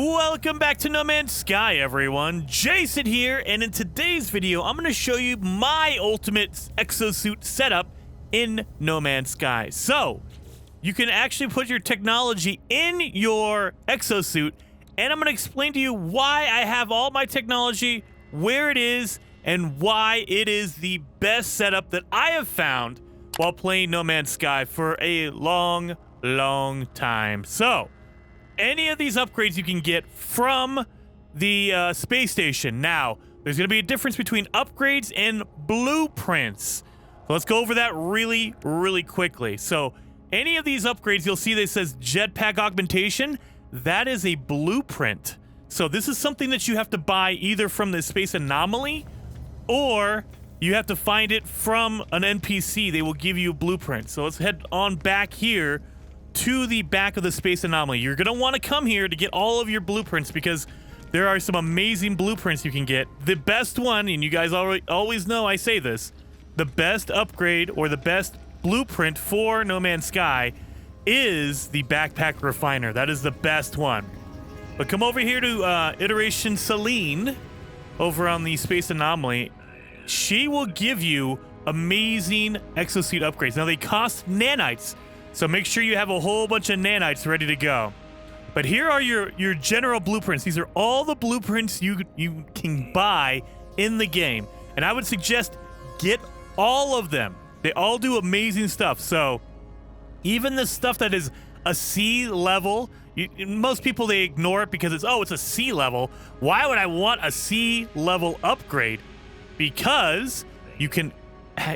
Welcome back to No Man's Sky, everyone. Jason here, and in today's video, I'm going to show you my ultimate Exo Suit setup in No Man's Sky. So, you can actually put your technology in your Exo Suit, and I'm going to explain to you why I have all my technology, where it is, and why it is the best setup that I have found while playing No Man's Sky for a long time. So, any of these upgrades you can get from the space station. Now, there's going to be a difference between upgrades and blueprints. So let's go over that really quickly. So, any of these upgrades, you'll see that says jetpack augmentation. That is a blueprint. So this is something that you have to buy either from the space anomaly or you have to find it from an NPC. They will give you a blueprint. So let's head on back here to the back of the space anomaly. You're going to want to come here to get all of your blueprints because there are some amazing blueprints you can get. The best one, and you guys always know I say this, the best upgrade or the best blueprint for No Man's Sky is the backpack refiner. That is the best one. But come over here to Iteration Celine over on the space anomaly. She will give you amazing exosuit upgrades. Now they cost nanites, so make sure you have a whole bunch of nanites ready to go. But here are your general blueprints. These are all the blueprints you can buy in the game. And I would suggest get all of them. They all do amazing stuff. So even the stuff that is a C level, most people, they ignore it because it's a C level. Why would I want a C level upgrade? Because you can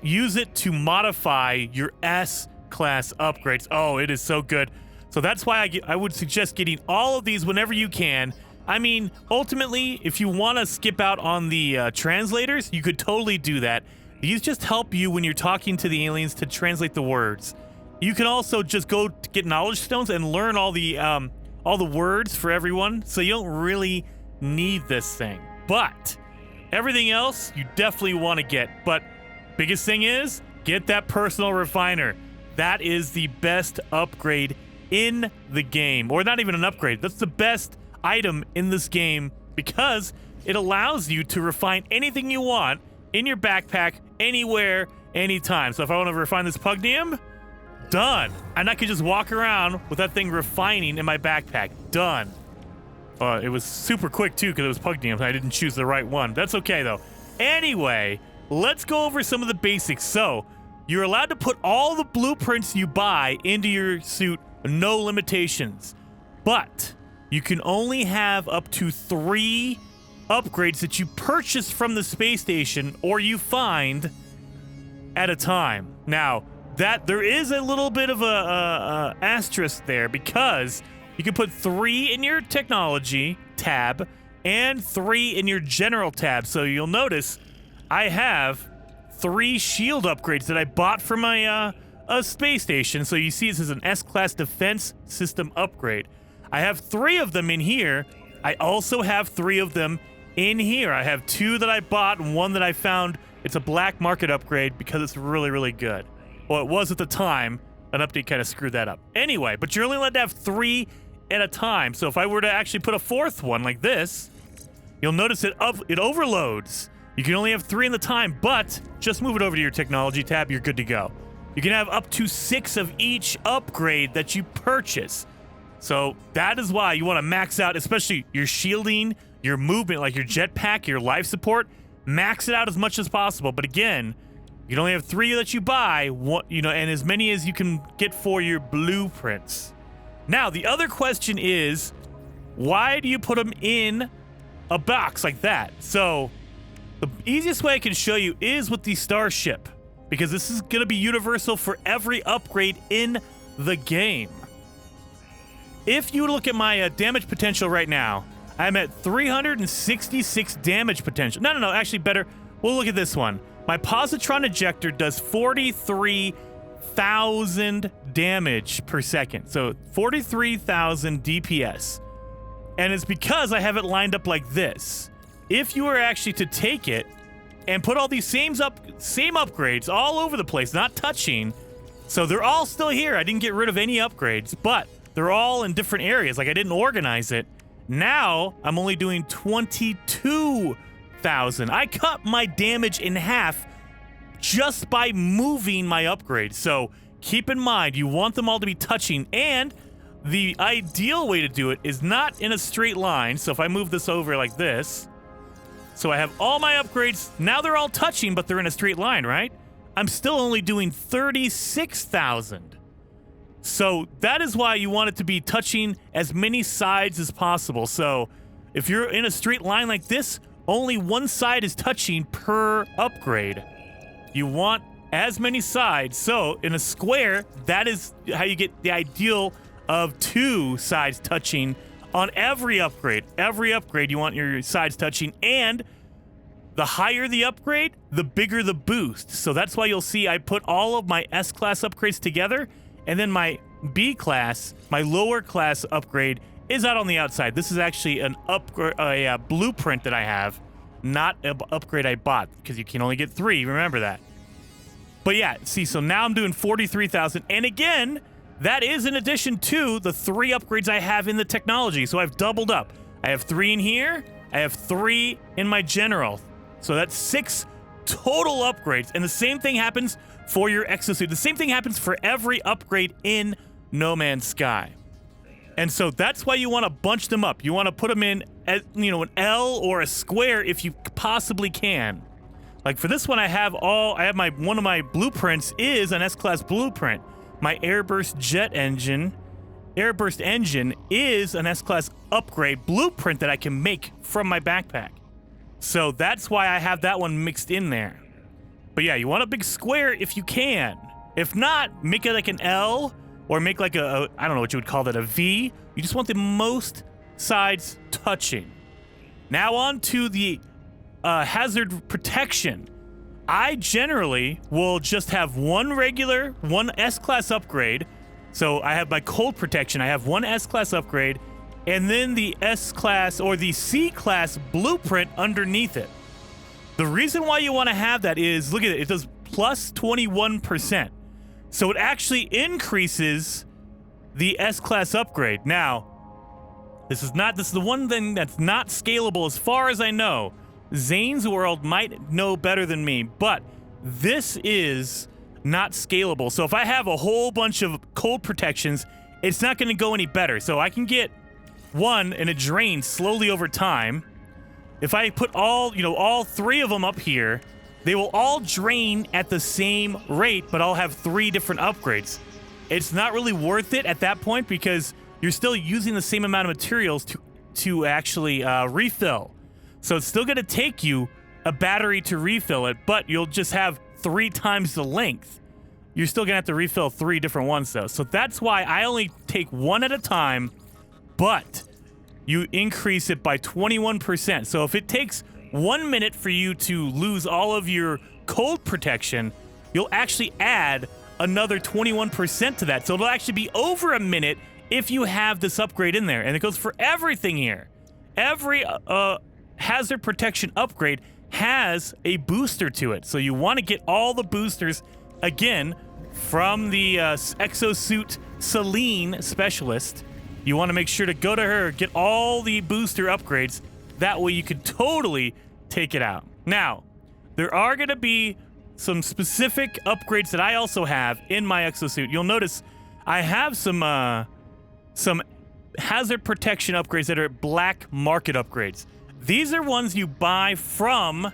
use it to modify your S class upgrades. Oh, it is so good. So that's why I would suggest getting all of these whenever you can. I mean, ultimately, if you want to skip out on the translators, you could totally do that. These just help you when you're talking to the aliens to translate the words. You can also just go to get knowledge stones and learn all the words for everyone, so you don't really need this thing. But everything else, you definitely want to get. But biggest thing is, get that personal refiner. That is the best upgrade in the game. Or not even an upgrade. That's the best item in this game because it allows you to refine anything you want in your backpack, anywhere, anytime. So if I want to refine this pugnium, done. And I could just walk around with that thing refining in my backpack. Done. It was super quick too because it was pugnium. I didn't choose the right one. That's okay though. Anyway, let's go over some of the basics. So, you're allowed to put all the blueprints you buy into your suit, no limitations. But you can only have up to 3 upgrades that you purchase from the space station or you find at a time. Now, that there is a little bit of a asterisk there because you can put 3 in your technology tab and 3 in your general tab. So you'll notice I have 3 shield upgrades that I bought for my space station. So you see this is an S-Class defense system upgrade. I have 3 of them in here. I also have 3 of them in here. I have 2 that I bought and 1 that I found. It's a black market upgrade because it's really good. Well, it was at the time. An update kind of screwed that up. Anyway, but you're only allowed to have 3 at a time. So if I were to actually put a 4th one like this, you'll notice it overloads. You can only have 3 in the time, but just move it over to your technology tab, you're good to go. You can have up to 6 of each upgrade that you purchase. So that is why you want to max out, especially your shielding, your movement, like your jetpack, your life support. Max it out as much as possible. But again, you can only have 3 that you buy, and as many as you can get for your blueprints. Now, the other question is, why do you put them in a box like that? So the easiest way I can show you is with the starship, because this is going to be universal for every upgrade in the game. If you look at my damage potential right now, I'm at 366 damage potential. No, actually better. We'll look at this one. My positron ejector does 43,000 damage per second. So 43,000 DPS. And it's because I have it lined up like this. If you were actually to take it and put all these same upgrades all over the place, not touching, so they're all still here. I didn't get rid of any upgrades, but they're all in different areas. Like I didn't organize it. Now I'm only doing 22,000. I cut my damage in half just by moving my upgrade. So keep in mind, you want them all to be touching, and the ideal way to do it is not in a straight line. So if I move this over like this, so I have all my upgrades, now they're all touching, but they're in a straight line, right? I'm still only doing 36,000. So that is why you want it to be touching as many sides as possible. So if you're in a straight line like this, only one side is touching per upgrade. You want as many sides. So in a square, that is how you get the ideal of 2 sides touching on every upgrade. Every upgrade, you want your sides touching, and the higher the upgrade, the bigger the boost. So that's why you'll see I put all of my S-class upgrades together, and then my B-class, my lower class upgrade, is out on the outside. This is actually an upgrade, a blueprint that I have, not an upgrade I bought, because you can only get 3, remember that. But yeah, see, so now I'm doing 43,000, and again, that is in addition to the 3 upgrades I have in the technology, so I've doubled up. I have 3 in here, I have 3 in my general, so that's 6 total upgrades, and the same thing happens for your exosuit. The same thing happens for every upgrade in No Man's Sky. And so that's why you want to bunch them up. You want to put them in, as, you know, an L or a square if you possibly can. Like for this one, I have one of my blueprints is an S-class blueprint. My airburst engine is an S-class upgrade blueprint that I can make from my backpack. So that's why I have that one mixed in there. But yeah, you want a big square if you can. If not, make it like an L, or make like I don't know what you would call that, a V. You just want the most sides touching. Now on to the hazard protection. I generally will just have one S-class upgrade. So I have my cold protection. I have one S-class upgrade, and then the S-class or the C-class blueprint underneath it. The reason why you want to have that is, look at it, it does plus 21%. So it actually increases the S-class upgrade. Now, this is the one thing that's not scalable as far as I know. Zane's World might know better than me, but this is not scalable. So if I have a whole bunch of cold protections, it's not going to go any better. So I can get one and it drains slowly over time. If I put all 3 of them up here, they will all drain at the same rate, but I'll have 3 different upgrades. It's not really worth it at that point because you're still using the same amount of materials to actually refill. So it's still going to take you a battery to refill it, but you'll just have 3 times the length. You're still going to have to refill 3 different ones, though. So that's why I only take one at a time, but you increase it by 21%. So if it takes 1 minute for you to lose all of your cold protection, you'll actually add another 21% to that. So it'll actually be over a minute if you have this upgrade in there. And it goes for everything here. Every hazard protection upgrade has a booster to it. So you want to get all the boosters, again, from the Exo Suit Celine specialist. You want to make sure to go to her, get all the booster upgrades. That way you could totally take it out. Now, there are going to be some specific upgrades that I also have in my exosuit. You'll notice I have some hazard protection upgrades that are black market upgrades. These are ones you buy from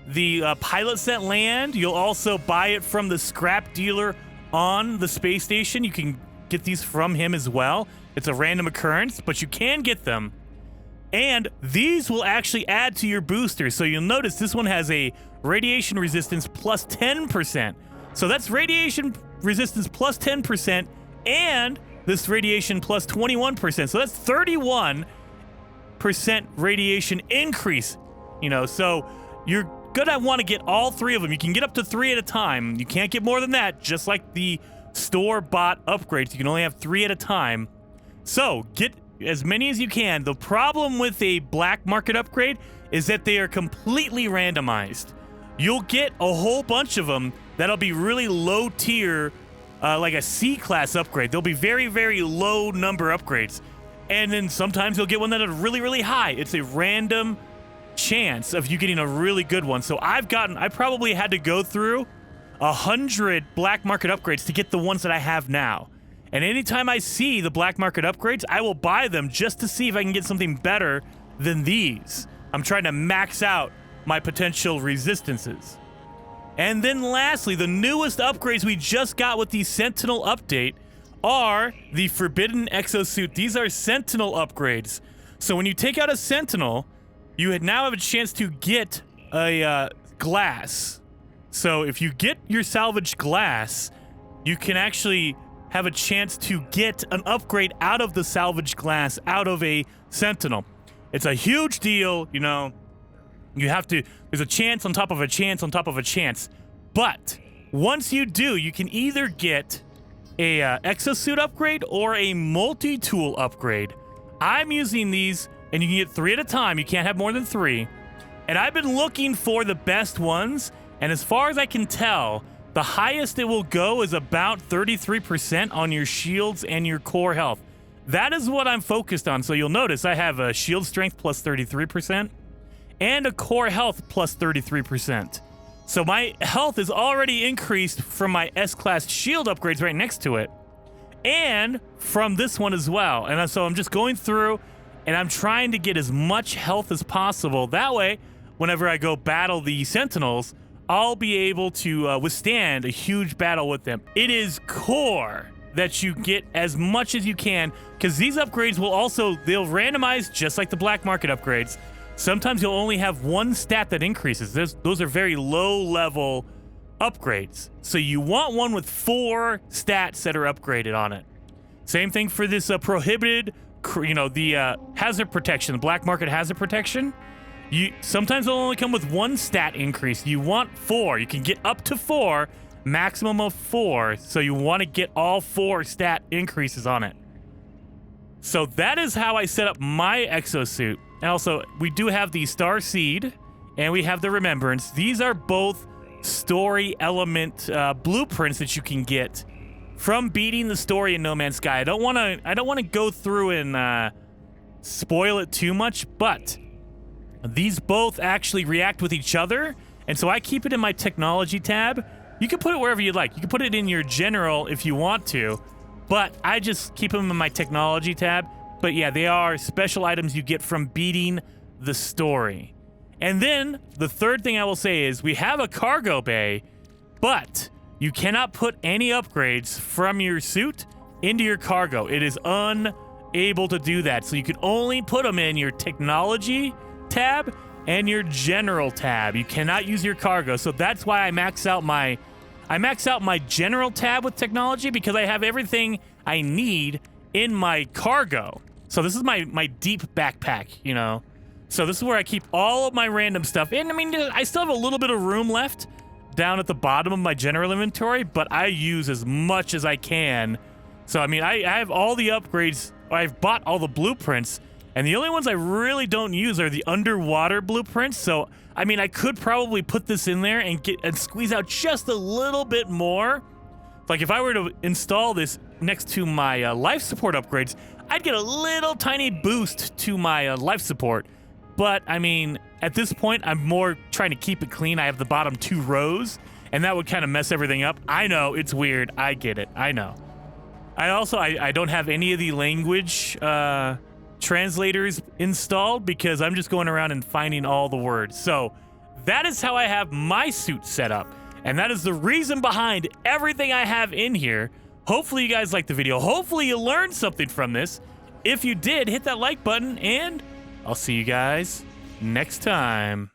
the pilots that land. You'll also buy it from the scrap dealer on the space station. You can get these from him as well. It's a random occurrence, but you can get them. And these will actually add to your booster. So you'll notice this one has a radiation resistance plus 10%. So that's radiation resistance plus 10% and this radiation plus 21%. So that's 31% radiation increase. You know, so you're gonna want to get all 3 of them. You can get up to 3 at a time. You can't get more than that, just like the store-bought upgrades. You can only have 3 at a time. So get as many as you can. The problem with a black market upgrade is that they are completely randomized. You'll get a whole bunch of them that'll be really low tier, like a C-class upgrade. They'll be very, very low number upgrades. And then sometimes you'll get one that is really, really high. It's a random chance of you getting a really good one. So I probably had to go through 100 black market upgrades to get the ones that I have now. And anytime I see the black market upgrades, I will buy them just to see if I can get something better than these. I'm trying to max out my potential resistances. And then lastly, the newest upgrades we just got with the Sentinel update are the Forbidden Exo Suit. These are Sentinel upgrades. So when you take out a Sentinel, you now have a chance to get a glass. So if you get your salvaged glass, you can actually have a chance to get an upgrade out of the salvaged glass, out of a Sentinel. It's a huge deal, you know. There's a chance on top of a chance on top of a chance. But once you do, you can either get a Exo Suit upgrade or a multi-tool upgrade. I'm using these, and you can get 3 at a time. You can't have more than 3. And I've been looking for the best ones, and as far as I can tell, the highest it will go is about 33% on your shields and your core health. That is what I'm focused on. So you'll notice I have a shield strength plus 33% and a core health plus 33%. So my health is already increased from my S-Class shield upgrades right next to it, and from this one as well. And so I'm just going through, and I'm trying to get as much health as possible. That way, whenever I go battle the Sentinels, I'll be able to withstand a huge battle with them. It is core that you get as much as you can, because these upgrades they'll randomize just like the black market upgrades. Sometimes you'll only have one stat that increases. Those are very low-level upgrades. So you want one with 4 stats that are upgraded on it. Same thing for this prohibited, the hazard protection, the black market hazard protection. Sometimes they'll only come with 1 stat increase. You want 4. You can get up to 4, maximum of 4. So you want to get all 4 stat increases on it. So that is how I set up my Exo Suit. And also, we do have the Star Seed, and we have the Remembrance. These are both story element blueprints that you can get from beating the story in No Man's Sky. I don't want to go through and spoil it too much, but these both actually react with each other, and so I keep it in my technology tab. You can put it wherever you like. You can put it in your general if you want to, but I just keep them in my technology tab. But yeah, they are special items you get from beating the story. And then the third thing I will say is we have a cargo bay, but you cannot put any upgrades from your suit into your cargo. It is unable to do that. So you can only put them in your technology tab and your general tab. You cannot use your cargo. So that's why I max out my general tab with technology, because I have everything I need in my cargo. So this is my deep backpack, you know. So this is where I keep all of my random stuff. And I mean, I still have a little bit of room left down at the bottom of my general inventory, but I use as much as I can. So I mean, I have all the upgrades. I've bought all the blueprints, and the only ones I really don't use are the underwater blueprints. So I mean, I could probably put this in there and squeeze out just a little bit more. Like if I were to install this next to my life support upgrades, I'd get a little tiny boost to my life support. But I mean, at this point, I'm more trying to keep it clean. I have the bottom 2 rows, and that would kind of mess everything up. I know, it's weird. I get it. I know. I don't have any of the language translators installed, because I'm just going around and finding all the words. So that is how I have my suit set up. And that is the reason behind everything I have in here. Hopefully you guys liked the video. Hopefully you learned something from this. If you did, hit that like button, and I'll see you guys next time.